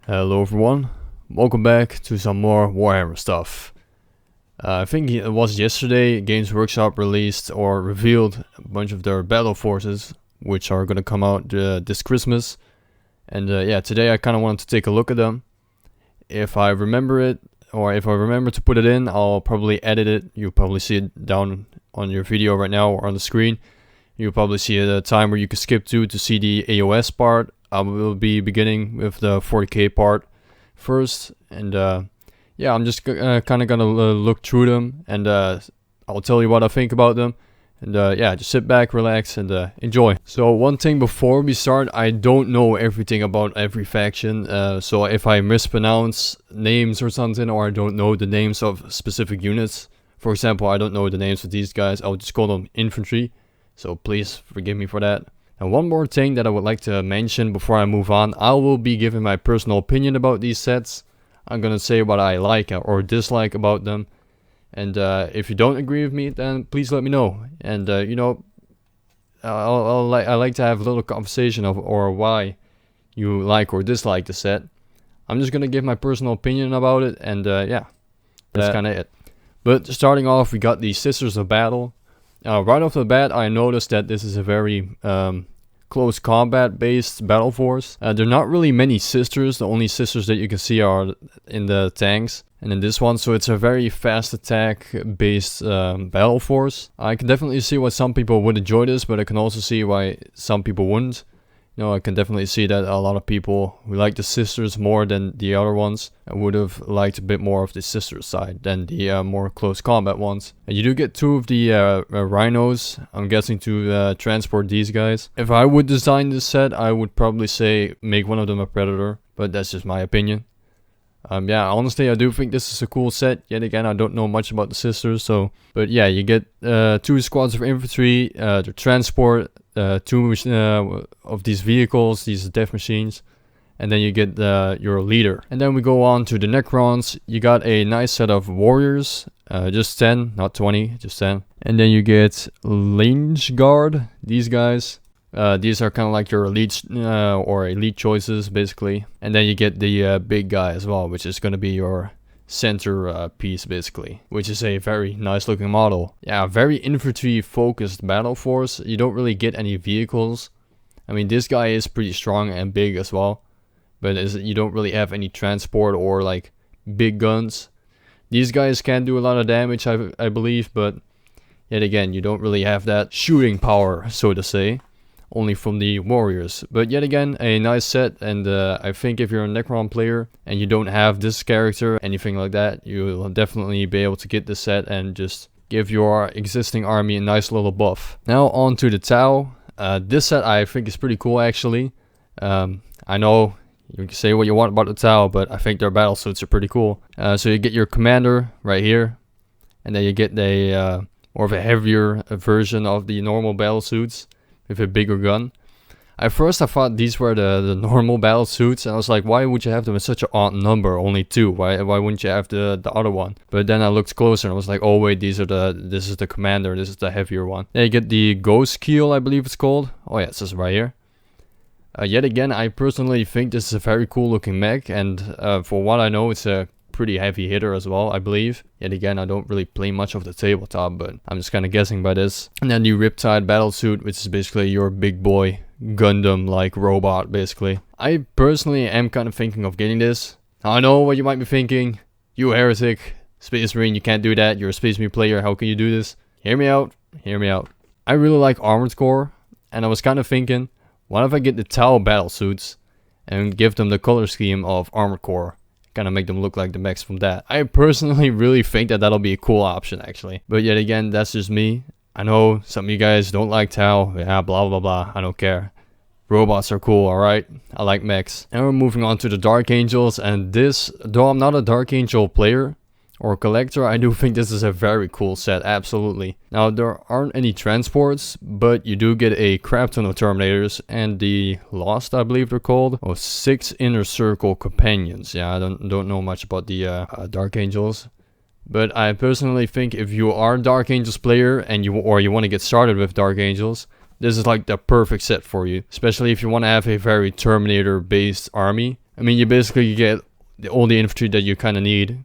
Hello everyone, welcome back to some more Warhammer stuff. I think it was yesterday Games Workshop released or revealed a bunch of their battle forces, which are gonna come out this Christmas. And yeah, today I kind of wanted to take a look at them. If I remember it, or if I remember to put it in, I'll probably edit it. You'll probably see it down on your video right now or on the screen. You'll probably see a time where you can skip to see the AOS part. I will be beginning with the 40k part first, and yeah, I'm just kind of gonna look through them, and I'll tell you what I think about them, and yeah, just sit back, relax, and enjoy. So one thing before we start, I don't know everything about every faction, so if I mispronounce names or something, or I don't know the names of specific units, for example, I don't know the names of these guys, I'll just call them infantry, so please forgive me for that. And one more thing that I would like to mention before I move on, I will be giving my personal opinion about these sets. I'm gonna say what I like or dislike about them. And if you don't agree with me, then please let me know. And you know, I like to have a little conversation or why you like or dislike the set. I'm just gonna give my personal opinion about it, and yeah, that's kind of it. But starting off, we got the Sisters of Battle. Right off the bat, I noticed that this is a very close combat based battle force. There are not really many sisters. The only sisters that you can see are in the tanks and in this one, so it's a very fast attack based battle force. I can definitely see why some people would enjoy this, but I can also see why some people wouldn't. You know, I can definitely see that a lot of people who like the sisters more than the other ones would have liked a bit more of the sisters side than the more close combat ones. And you do get two of the rhinos, I'm guessing, to transport these guys. If I would design this set, I would probably say make one of them a predator, but that's just my opinion. Yeah, honestly, I do think this is a cool set. Yet again, I don't know much about the sisters, so... But yeah, you get two squads of infantry, the transport, two of these vehicles, these death machines, and then you get your leader. And then we go on to the Necrons. You got a nice set of warriors, just 10, not 20, just 10. And then you get Linge Guard, these guys. These are kind of like your elite or elite choices, basically. And then you get the big guy as well, which is going to be your center piece, basically, which is a very nice looking model. Yeah, very infantry focused battle force. You don't really get any vehicles. I mean, this guy is pretty strong and big as well, but you don't really have any transport or like big guns. These guys can do a lot of damage, I believe, but yet again, you don't really have that shooting power, so to say. Only from the warriors. But yet again, a nice set, and I think if you're a Necron player and you don't have this character, anything like that, you'll definitely be able to get this set and just give your existing army a nice little buff. Now on to the Tau. This set I think is pretty cool, actually. I know you can say what you want about the Tau, but I think their battle suits are pretty cool. So you get your commander right here, and then you get a more of a heavier version of the normal battle suits with a bigger gun. At first I thought these were the normal battle suits, and I was like, why would you have them in such an odd number, only two? Why wouldn't you have the other one? But then I looked closer and I was like, oh wait, this is the commander, this is the heavier one. Then you get the ghost keel, I believe it's called. Oh yeah, it says right here. Yet again, I personally think this is a very cool looking mech, and for what I know, it's a pretty heavy hitter as well, I believe. Yet again, I don't really play much of the tabletop, but I'm just kind of guessing by this. And then the Riptide battle suit, which is basically your big boy Gundam like robot, basically. I personally am kind of thinking of getting this. I know what you might be thinking. You heretic, Space Marine, you can't do that. You're a Space Marine player, how can you do this? Hear me out, hear me out. I really like Armored Core, and I was kind of thinking, what if I get the Tau battle suits and give them the color scheme of Armored Core? Kind of make them look like the mechs from that. I personally really think that that'll be a cool option, actually. But yet again, that's just me. I know some of you guys don't like Tau. Yeah, blah blah blah. I don't care. Robots are cool, alright? I like mechs. And we're moving on to the Dark Angels. And this, though I'm not a Dark Angel player or collector, I do think this is a very cool set, absolutely. Now, there aren't any transports, but you do get a crap ton of Terminators and the Lost, I believe they're called, 6 Inner Circle Companions. Yeah, I don't know much about the Dark Angels, but I personally think if you are a Dark Angels player and you want to get started with Dark Angels, this is like the perfect set for you, especially if you want to have a very Terminator based army. I mean, you basically get all the infantry that you kind of need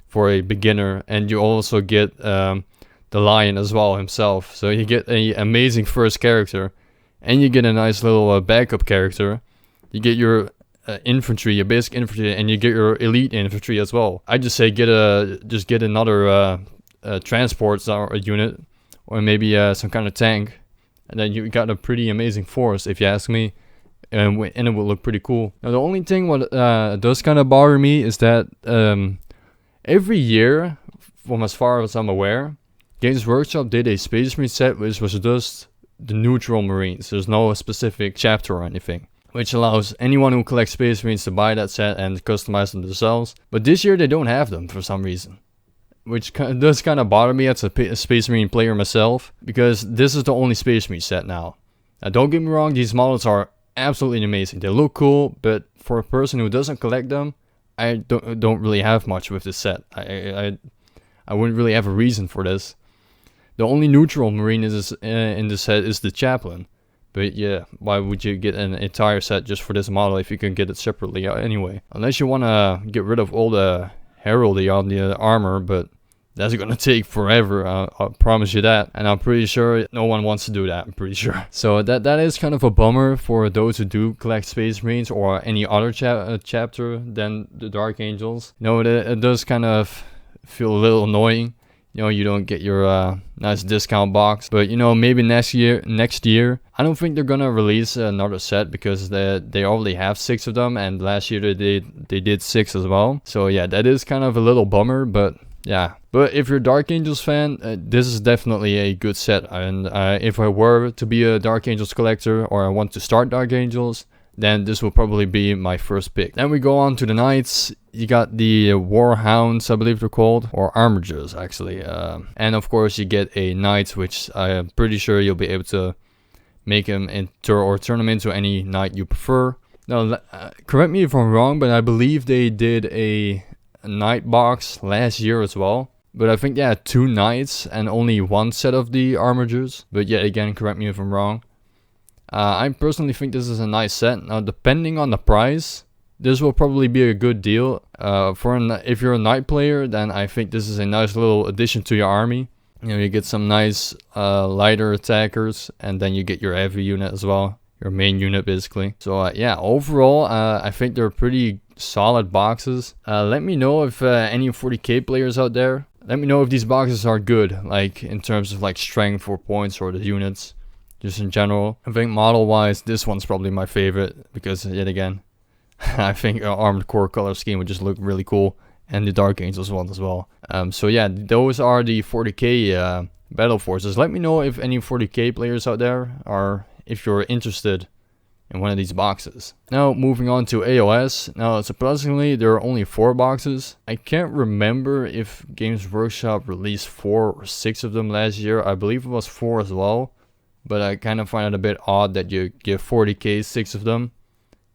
for a beginner, and you also get the lion as well himself. So you get an amazing first character, and you get a nice little backup character. You get your infantry, your basic infantry, and you get your elite infantry as well. I just say get another transport unit, or maybe some kind of tank, and then you got a pretty amazing force, if you ask me. And it will look pretty cool. Now the only thing what does kind of bother me is that every year, from as far as I'm aware, Games Workshop did a Space Marine set which was just the neutral Marines. There's no specific chapter or anything, which allows anyone who collects Space Marines to buy that set and customize them themselves. But this year they don't have them for some reason, which does kind of bother me as a Space Marine player myself, because this is the only Space Marine set now. Now don't get me wrong, these models are absolutely amazing. They look cool, but for a person who doesn't collect them, I don't really have much with this set. I wouldn't really have a reason for this. The only neutral Marine in this set is the Chaplain. But yeah, why would you get an entire set just for this model if you can get it separately anyway? Unless you want to get rid of all the heraldry on the armor, but that's gonna take forever, I promise you that. And I'm pretty sure no one wants to do that, I'm pretty sure. So that is kind of a bummer for those who do collect Space Marines or any other chapter than the Dark Angels. You know, it does kind of feel a little annoying. You know, you don't get your nice discount box. But, you know, maybe next year, I don't think they're gonna release another set, because they already have 6 of them. And last year they did 6 as well. So yeah, that is kind of a little bummer, but yeah. But if you're a Dark Angels fan, this is definitely a good set. And if I were to be a Dark Angels collector, or I want to start Dark Angels, then this will probably be my first pick. Then we go on to the Knights. You got the Warhounds, I believe they're called, or Armigers actually. And of course you get a Knight, which I am pretty sure you'll be able to make him turn him into any Knight you prefer. Now, correct me if I'm wrong, but I believe they did a Knight box last year as well. But I think they had 2 Knights and only 1 set of the Armigers. But yeah, again, correct me if I'm wrong. I personally think this is a nice set. Now, depending on the price, this will probably be a good deal. If you're a Knight player, then I think this is a nice little addition to your army. You know, you get some nice lighter attackers, and then you get your heavy unit as well. Your main unit, basically. So yeah, overall, I think they're pretty solid boxes. Let me know if any 40k players out there, let me know if these boxes are good, like in terms of like strength or points or the units, just in general. I think model wise, this one's probably my favorite, because yet again, I think Armored Core color scheme would just look really cool, and the Dark Angels one as well. So yeah, those are the 40k battle forces. Let me know if any 40k players out there are, if you're interested in one of these boxes. Now moving on to AOS. Now surprisingly there are only 4 boxes. I can't remember if Games Workshop released 4 or 6 of them last year. I believe it was 4 as well, but I kind of find it a bit odd that you give 40k 6 of them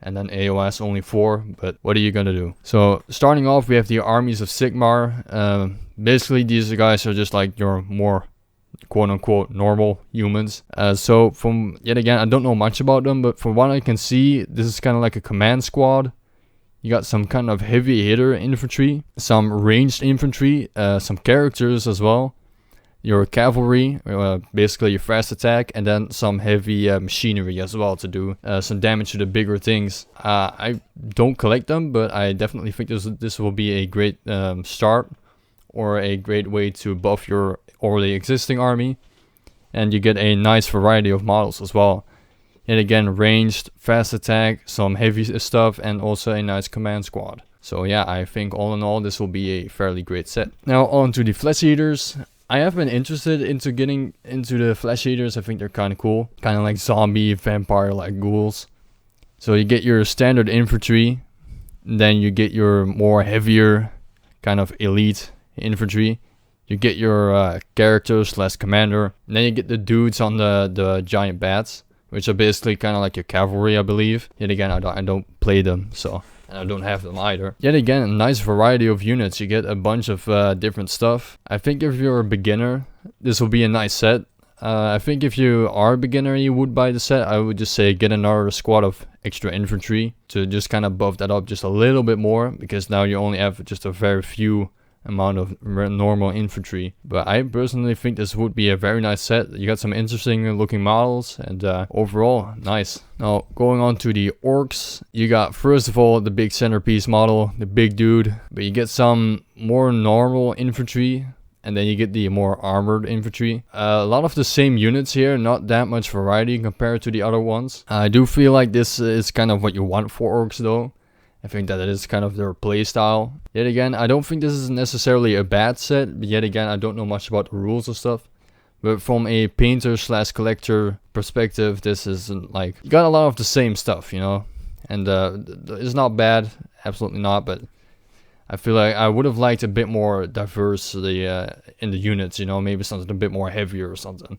and then AOS only 4, but what are you gonna do? So starting off, we have the Armies of Sigmar. Basically these guys are just like your more quote-unquote normal humans. So from, yet again, I don't know much about them, but from what I can see, this is kind of like a command squad. You got some kind of heavy hitter infantry, some ranged infantry, some characters as well, your cavalry, basically your fast attack, and then some heavy machinery as well to do some damage to the bigger things. I don't collect them, but I definitely think this will be a great start, or a great way to buff your already existing army, and you get a nice variety of models as well. Yet again, ranged, fast attack, some heavy stuff, and also a nice command squad. So yeah, I think all in all this will be a fairly great set. Now on to the Flesh Eaters. I have been interested into getting into the Flesh Eaters. I think they're kind of cool, kind of like zombie vampire like ghouls. So you get your standard infantry, then you get your more heavier kind of elite infantry. You get your characters / commander, and then you get the dudes on the giant bats, which are basically kind of like your cavalry, I believe. Yet again, I don't play them, so, and I don't have them either. Yet again, a nice variety of units. You get a bunch of different stuff. I think if you're a beginner, this will be a nice set. I think if you are a beginner and you would buy the set, I would just say get another squad of extra infantry to just kind of buff that up just a little bit more, because now you only have just a very few amount of normal infantry. But I personally think this would be a very nice set. You got some interesting looking models, and overall nice. Now going on to the orcs, you got first of all the big centerpiece model, the big dude, but you get some more normal infantry, and then you get the more armored infantry. A lot of the same units here, not that much variety compared to the other ones. I do feel like this is kind of what you want for orcs though. I think that it is kind of their playstyle. Yet again, I don't think this is necessarily a bad set. But yet again, I don't know much about the rules and stuff. But from a painter / collector perspective, this isn't like, you got a lot of the same stuff, you know. And it's not bad, absolutely not. But I feel like I would have liked a bit more diversity in the units, you know, maybe something a bit more heavier or something.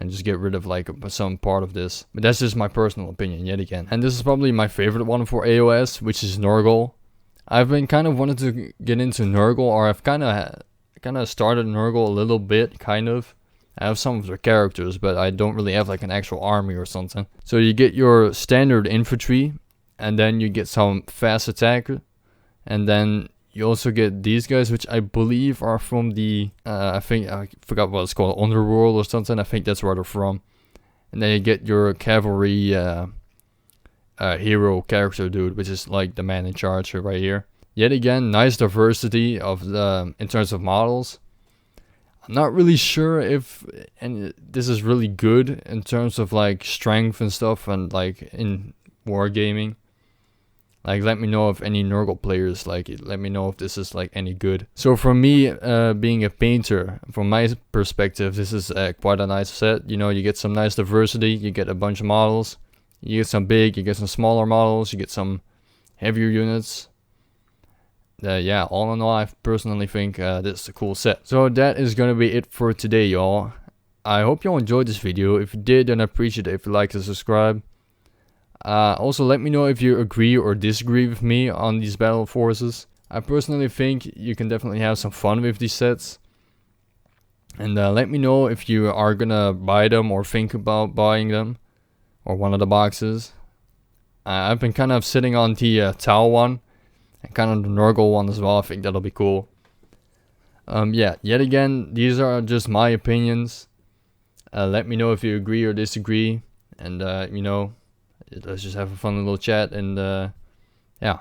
And just get rid of like some part of this. But that's just my personal opinion yet again. And this is probably my favorite one for AOS, which is Nurgle. I've been kind of wanted to get into Nurgle, or I've kind of started Nurgle a little bit, kind of. I have some of their characters, but I don't really have like an actual army or something. So you get your standard infantry, and then you get some fast attack, and then you also get these guys, which I believe are from the, I think, I forgot what it's called, Underworld or something. I think that's where they're from. And then you get your cavalry hero character dude, which is like the man in charge right here. Yet again, nice diversity of the in terms of models. I'm not really sure if this is really good in terms of like strength and stuff, and like in wargaming. Like, let me know if any Nurgle players like it. Let me know if this is like any good. So for me, being a painter, from my perspective, this is quite a nice set. You know, you get some nice diversity. You get a bunch of models. You get some big, you get some smaller models. You get some heavier units. Yeah, all in all, I personally think this is a cool set. So that is going to be it for today, y'all. I hope y'all enjoyed this video. If you did, then I appreciate it if you like and subscribe. Also, let me know if you agree or disagree with me on these battle forces. I personally think you can definitely have some fun with these sets. And let me know if you are gonna buy them or think about buying them, or one of the boxes. I've been kind of sitting on the Tau one, and kind of the Nurgle one as well. I think that'll be cool. Yeah, yet again, these are just my opinions. Let me know if you agree or disagree. And, you know, let's just have a fun little chat. And yeah,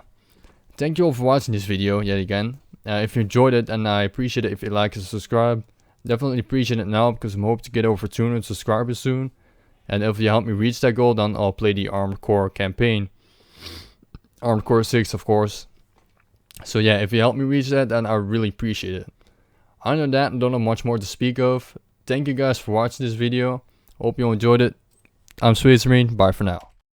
thank you all for watching this video yet again. If you enjoyed it, and I appreciate it if you like and subscribe. Definitely appreciate it now, because I'm hoping to get over 200 subscribers soon. And if you help me reach that goal, then I'll play the Armored Core campaign. Armored Core 6, of course. So yeah, if you help me reach that, then I really appreciate it. Other than that, I don't have much more to speak of. Thank you guys for watching this video. Hope you enjoyed it. I'm Sweet Serene. Bye for now.